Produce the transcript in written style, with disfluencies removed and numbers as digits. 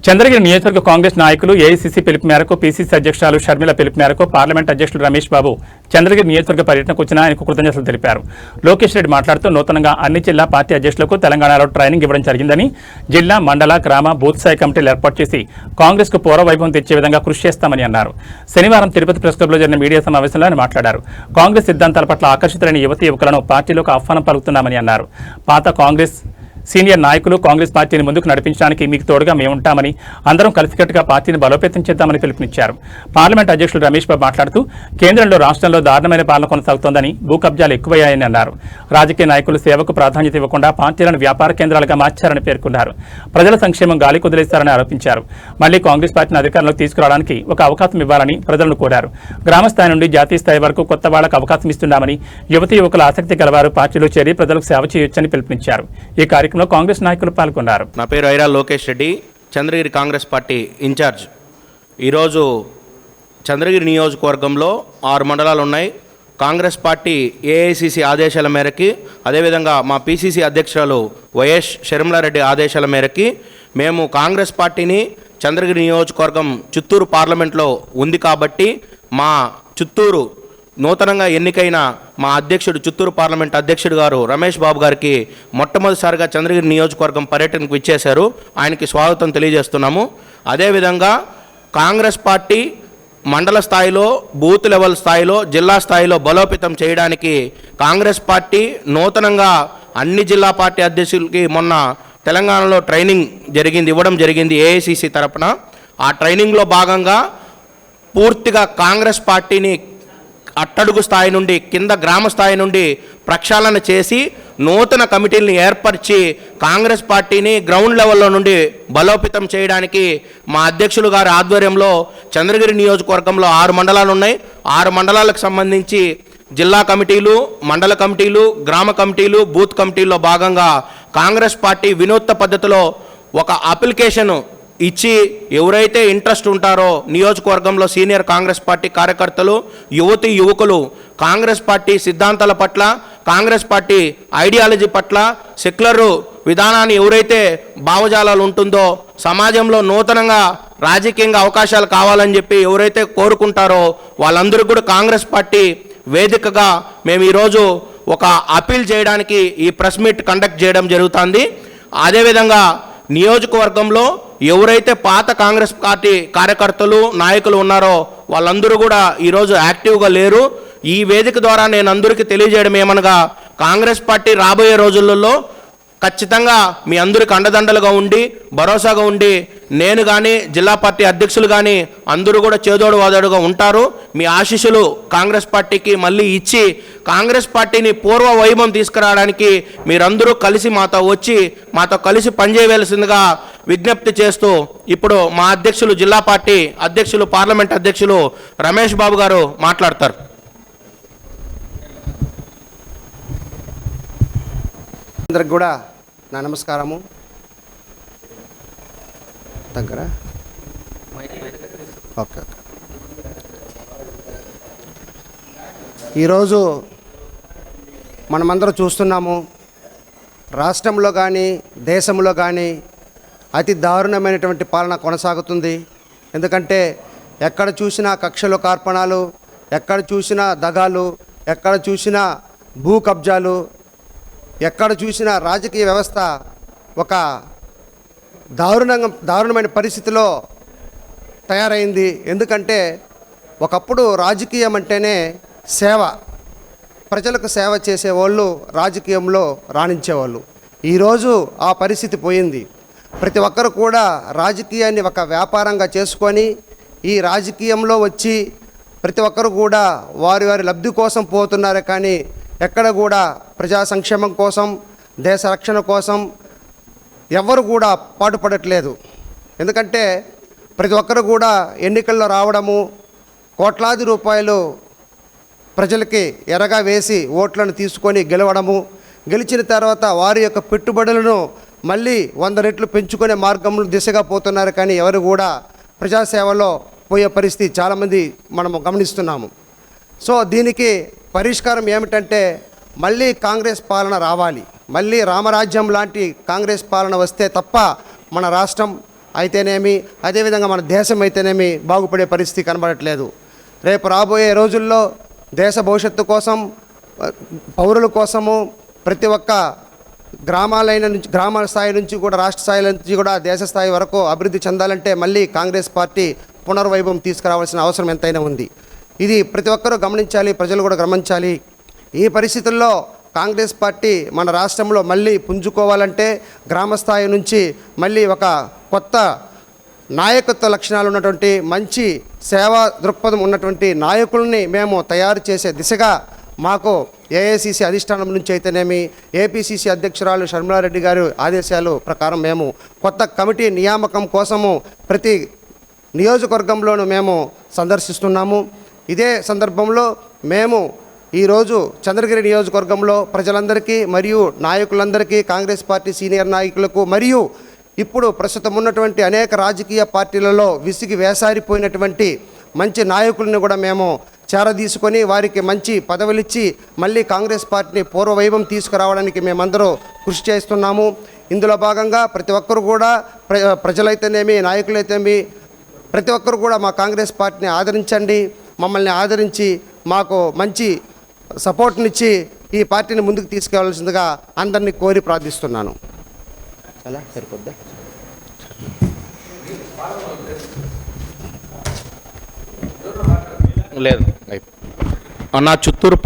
చంద్రగిరి నియోజకవర్గ కాంగ్రెస్ నాయకులు ఏఐసీసీ పిలుపు మేరకు పీసీసీ అధ్యక్షురాలు షర్మిల పిలుపు మేరకు పార్లమెంట్ అధ్యక్షులు రమేష్ బాబు చంద్రగిరి నియోజకవర్గ పర్యటనకు వచ్చిన ఆయనకు కృతజ్ఞతలు తెలిపారు. లోకేష్ రెడ్డి మాట్లాడుతూ నూతనంగా అన్ని జిల్లా పార్టీ అధ్యక్షులకు తెలంగాణలో ట్రైనింగ్ ఇవ్వడం జరిగిందని, జిల్లా, మండల, గ్రామ, బూత్ స్థాయి కమిటీలు ఏర్పాటు చేసి కాంగ్రెస్కు పూర్వ వైభవం తెచ్చే విధంగా కృషి చేస్తామని అన్నారు. శనివారం తిరుపతి ప్రెస్ క్లబ్లో జరిగిన మీడియా సమావేశంలో ఆయన మాట్లాడారు. కాంగ్రెస్ సిద్ధాంతాల పట్ల ఆకర్షితులైన యువతీ యువకులను పార్టీలోకి ఆహ్వానం పలుకుతున్నామని అన్నారు. పాత కాంగ్రెస్ సీనియర్ నాయకులు కాంగ్రెస్ పార్టీని ముందుకు నడిపించడానికి మీకు తోడుగా మేముంటామని, అందరం కలిసికట్టుగా పార్టీని బలోపేతం చేద్దామని పిలుపునిచ్చారు. పార్లమెంట్ అధ్యక్షులు రమేష్ బాబు మాట్లాడుతూ కేంద్రంలో రాష్ట్రంలో దారుణమైన పాలన కొనసాగుతోందని, భూ కబ్జాలు ఎక్కువయ్యాయని అన్నారు. రాజకీయ నాయకులు సేవకు ప్రాధాన్యత ఇవ్వకుండా పార్టీలను వ్యాపార కేంద్రాలుగా మార్చారని పేర్కొన్నారు. ప్రజల సంక్షేమం గాలి కుదిలేస్తారని ఆరోపించారు. మళ్లీ కాంగ్రెస్ పార్టీని అధికారంలోకి తీసుకురావడానికి ఒక అవకాశం ఇవ్వాలని ప్రజలను కోరారు. గ్రామ స్థాయి నుండి జాతీయ స్థాయి వరకు కొత్త వాళ్లకు అవకాశం ఇస్తున్నామని, యువతీ యువకుల ఆసక్తి గలవారు పార్టీలో చేరి ప్రజలకు సేవ చేయొచ్చని పిలుపునిచ్చారు. ఈ కార్యక్రమంలో కాంగ్రెస్ నాయకులు పాల్గొన్నారు. నా పేరు ఐరా లోకేష్ రెడ్డి, చంద్రగిరి కాంగ్రెస్ పార్టీ ఇన్ఛార్జ్. ఈరోజు చంద్రగిరి నియోజకవర్గంలో 6 మండలాలు ఉన్నాయి. కాంగ్రెస్ పార్టీ ఏఐసీసీ ఆదేశాల మేరకి, అదేవిధంగా మా పీసీసీ అధ్యక్షురాలు వైఎస్ షర్మిలారెడ్డి ఆదేశాల మేరకి మేము కాంగ్రెస్ పార్టీని చంద్రగిరి నియోజకవర్గం చిత్తూరు పార్లమెంట్లో ఉంది కాబట్టి మా చిత్తూరు నూతనంగా ఎన్నికైన మా అధ్యక్షుడు, చిత్తూరు పార్లమెంట్ అధ్యక్షుడు గారు రమేష్ బాబు గారికి మొట్టమొదటిసారిగా చంద్రగిరి నియోజకవర్గం పర్యటనకు ఇచ్చేశారు. ఆయనకి స్వాగతం తెలియజేస్తున్నాము. అదేవిధంగా కాంగ్రెస్ పార్టీ మండల స్థాయిలో, బూత్ లెవెల్ స్థాయిలో, జిల్లా స్థాయిలో బలోపేతం చేయడానికి కాంగ్రెస్ పార్టీ నూతనంగా అన్ని జిల్లా పార్టీ అధ్యక్షులకి మొన్న తెలంగాణలో ట్రైనింగ్ ఇవ్వడం జరిగింది ఏఐసీసీ తరపున. ఆ ట్రైనింగ్లో భాగంగా పూర్తిగా కాంగ్రెస్ పార్టీని అట్టడుగు స్థాయి నుండి, కింద గ్రామ స్థాయి నుండి ప్రక్షాళన చేసి నూతన కమిటీలను ఏర్పరిచి కాంగ్రెస్ పార్టీని గ్రౌండ్ లెవెల్లో నుండి బలోపేతం చేయడానికి మా అధ్యక్షులు గారి ఆధ్వర్యంలో చంద్రగిరి నియోజకవర్గంలో 6 మండలాలు ఉన్నాయి. 6 మండలాలకు సంబంధించి జిల్లా కమిటీలు, మండల కమిటీలు, గ్రామ కమిటీలు, బూత్ కమిటీల్లో భాగంగా కాంగ్రెస్ పార్టీ వినూత్న పద్ధతిలో ఒక అప్లికేషన్ ఇచ్చి ఎవరైతే ఇంట్రెస్ట్ ఉంటారో నియోజకవర్గంలో సీనియర్ కాంగ్రెస్ పార్టీ కార్యకర్తలు, యువతి యువకులు కాంగ్రెస్ పార్టీ సిద్ధాంతాల పట్ల, కాంగ్రెస్ పార్టీ ఐడియాలజీ పట్ల, సెక్యులర్ విధానాన్ని ఎవరైతే భావజాలాలు ఉంటుందో, సమాజంలో నూతనంగా రాజకీయంగా అవకాశాలు కావాలని చెప్పి ఎవరైతే కోరుకుంటారో వాళ్ళందరూ కూడా కాంగ్రెస్ పార్టీ వేదికగా మేము ఈరోజు ఒక అపీల్ చేయడానికి ఈ ప్రెస్ మీట్ కండక్ట్ చేయడం జరుగుతుంది. అదేవిధంగా నియోజకవర్గంలో ఎవరైతే పాత కాంగ్రెస్ పార్టీ కార్యకర్తలు, నాయకులు ఉన్నారో వాళ్ళందరూ కూడా ఈరోజు యాక్టివ్గా లేరు. ఈ వేదిక ద్వారా నేను అందరికీ తెలియజేయడం ఏమనగా, కాంగ్రెస్ పార్టీ రాబోయే రోజులలో ఖచ్చితంగా మీ అందరికి అండదండలుగా ఉండి, భరోసాగా ఉండి, నేను కానీ జిల్లా పార్టీ అధ్యక్షులు కానీ అందరూ కూడా చేదోడు వాదోడుగా ఉంటారు. మీ ఆశీస్సులు కాంగ్రెస్ పార్టీకి మళ్ళీ ఇచ్చి కాంగ్రెస్ పార్టీని పూర్వ వైభవం తీసుకురావడానికి మీరందరూ కలిసి మాతో కలిసి పనిచేయవలసిందిగా విజ్ఞప్తి చేస్తూ ఇప్పుడు మా అధ్యక్షులు, జిల్లా పార్టీ అధ్యక్షులు, పార్లమెంట్ అధ్యక్షులు రమేష్ బాబు గారు మాట్లాడతారు. అందరికి కూడా నా నమస్కారము. దగ్గర ఓకే. ఈరోజు మనమందరం చూస్తున్నాము, రాష్ట్రంలో కానీ దేశంలో కానీ అతి దారుణమైనటువంటి పాలన కొనసాగుతుంది. ఎందుకంటే ఎక్కడ చూసినా కక్షలు, కార్పణాలు, ఎక్కడ చూసినా దగాలు, ఎక్కడ చూసినా భూ కబ్జాలు, ఎక్కడ చూసినా రాజకీయ వ్యవస్థ ఒక దారుణమైన పరిస్థితిలో తయారైంది. ఎందుకంటే ఒకప్పుడు రాజకీయం అంటేనే సేవ, ప్రజలకు సేవ చేసేవాళ్ళు రాజకీయంలో రాణించేవాళ్ళు. ఈరోజు ఆ పరిస్థితి పోయింది. ప్రతి ఒక్కరు కూడా రాజకీయాన్ని ఒక వ్యాపారంగా చేసుకొని ఈ రాజకీయంలో వచ్చి ప్రతి ఒక్కరు కూడా వారి లబ్ధి కోసం పోతున్నారే కానీ ఎక్కడ కూడా ప్రజా సంక్షేమం కోసం, దేశ రక్షణ కోసం ఎవరు కూడా పాటుపడట్లేదు. ఎందుకంటే ప్రతి ఒక్కరు కూడా ఎన్నికల్లో రావడము, కోట్లాది రూపాయలు ప్రజలకి ఎరగా వేసి ఓట్లను తీసుకొని గెలవడము, గెలిచిన తర్వాత వారి యొక్క పెట్టుబడులను మళ్ళీ 100 రెట్లు పెంచుకునే మార్గంలో దిశగా పోతున్నారు. కానీ ఎవరు కూడా ప్రజాసేవలో పోయే పరిస్థితి చాలామంది మనము గమనిస్తున్నాము. సో దీనికి పరిష్కారం ఏమిటంటే మళ్ళీ కాంగ్రెస్ పాలన రావాలి. మళ్ళీ రామరాజ్యం లాంటి కాంగ్రెస్ పాలన వస్తే తప్ప మన రాష్ట్రం అయితేనేమి, అదేవిధంగా మన దేశం అయితేనేమి బాగుపడే పరిస్థితి కనబడట్లేదు. రేపు రాబోయే రోజుల్లో దేశ భవిష్యత్తు కోసం, పౌరుల కోసము ప్రతి ఒక్క గ్రామ స్థాయి నుంచి కూడా, రాష్ట్ర స్థాయి నుంచి కూడా దేశ స్థాయి వరకు అభివృద్ధి చెందాలంటే మళ్ళీ కాంగ్రెస్ పార్టీ పునర్వైభవం తీసుకురావాల్సిన అవసరం ఎంతైనా ఉంది. ఇది ప్రతి ఒక్కరూ గమనించాలి, ప్రజలు కూడా గమనించాలి. ఈ పరిస్థితుల్లో కాంగ్రెస్ పార్టీ మన రాష్ట్రంలో మళ్ళీ పుంజుకోవాలంటే గ్రామ స్థాయి నుంచి మళ్ళీ ఒక కొత్త నాయకత్వ లక్షణాలు ఉన్నటువంటి మంచి సేవా దృక్పథం ఉన్నటువంటి నాయకుల్ని మేము తయారు చేసే దిశగా మాకు ఏఐసిసి అధిష్టానం నుంచి అయితేనేమి, ఏపీసీసీ అధ్యక్షురాలు షర్మిలారెడ్డి గారి ఆదేశాలు ప్రకారం మేము కొత్త కమిటీ నియామకం కోసము ప్రతి నియోజకవర్గంలోనూ మేము సందర్శిస్తున్నాము. ఇదే సందర్భంలో మేము ఈరోజు చంద్రగిరి నియోజకవర్గంలో ప్రజలందరికీ మరియు నాయకులందరికీ, కాంగ్రెస్ పార్టీ సీనియర్ నాయకులకు మరియు ఇప్పుడు ప్రస్తుతం ఉన్నటువంటి అనేక రాజకీయ పార్టీలలో విసిగి వేసారిపోయినటువంటి మంచి నాయకులను కూడా మేము చేరదీసుకొని వారికి మంచి పదవులిచ్చి మళ్ళీ కాంగ్రెస్ పార్టీని పూర్వవైభవం తీసుకురావడానికి మేమందరూ కృషి చేస్తున్నాము. ఇందులో భాగంగా ప్రతి ఒక్కరు కూడా ప్రజలైతేనేమి, నాయకులైతేనేమి ప్రతి ఒక్కరు కూడా మా కాంగ్రెస్ పార్టీని ఆదరించండి. మమ్మల్ని ఆదరించి మాకు మంచి సపోర్ట్నిచ్చి ఈ పార్టీని ముందుకు తీసుకెళ్లాల్సిందిగా అందరినీ కోరి ప్రార్థిస్తున్నాను. అలా సరిపోద్దా? లేదు అన్న చిత్తూరు